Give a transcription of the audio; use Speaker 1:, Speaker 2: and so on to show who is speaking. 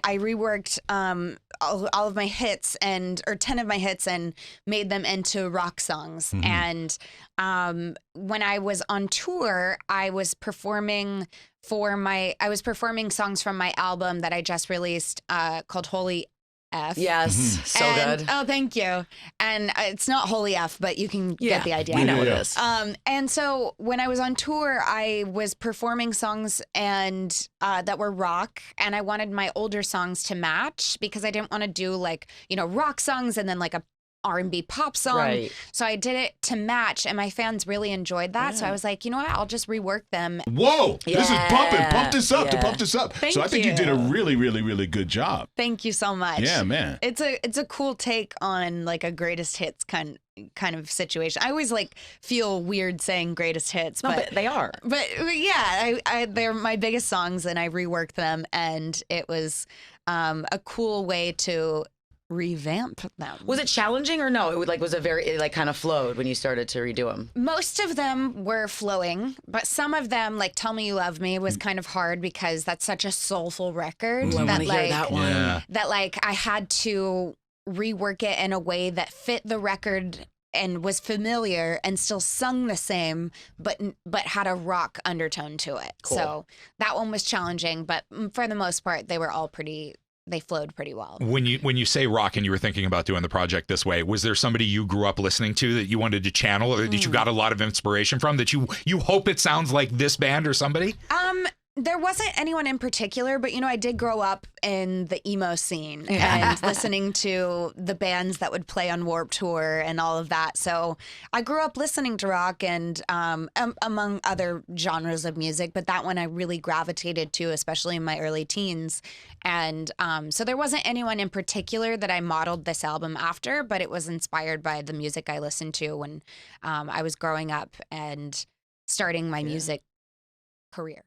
Speaker 1: I reworked all of my hits or 10 of my hits and made them into rock songs. And when I was on tour, I was performing songs from my album that I just released called Holy F.
Speaker 2: Yes, so good.
Speaker 1: Oh, thank you. And it's not Holy F, but you can get the idea.
Speaker 2: We know what it is.
Speaker 1: And so when I was on tour, I was performing songs and that were rock, and I wanted my older songs to match because I didn't want to do rock songs and then like a R&B pop song.
Speaker 2: Right.
Speaker 1: So I did it to match, and my fans really enjoyed that. Yeah. So I was like, you know what? I'll just rework them.
Speaker 3: Whoa, this is pumping. Pump this up to pump this up.
Speaker 1: Thank
Speaker 3: I think you did a really, really, really good job.
Speaker 1: Thank you so much.
Speaker 3: Yeah, man.
Speaker 1: It's a cool take on like a greatest hits kind of situation. I always feel weird saying greatest hits,
Speaker 2: but they are.
Speaker 1: But yeah, they're my biggest songs, and I reworked them, and it was a cool way to revamp them.
Speaker 2: Was it challenging or no? It kind of flowed when you started to redo them?
Speaker 1: Most of them were flowing, but some of them, like Tell Me You Love Me, was kind of hard because that's such a soulful record.
Speaker 2: I want to hear that one.
Speaker 3: Yeah.
Speaker 1: That I had to rework it in a way that fit the record and was familiar and still sung the same, but had a rock undertone to it.
Speaker 2: Cool.
Speaker 1: So that one was challenging, but for the most part, they were all they flowed pretty well.
Speaker 4: When you say rock and you were thinking about doing the project this way, was there somebody you grew up listening to that you wanted to channel, or that you got a lot of inspiration from, that you hope it sounds like this band or somebody?
Speaker 1: There wasn't anyone in particular, but I did grow up in the emo scene and listening to the bands that would play on Warped Tour and all of that. So I grew up listening to rock and among other genres of music, but that one I really gravitated to, especially in my early teens. And so there wasn't anyone in particular that I modeled this album after, but it was inspired by the music I listened to when I was growing up and starting my music career.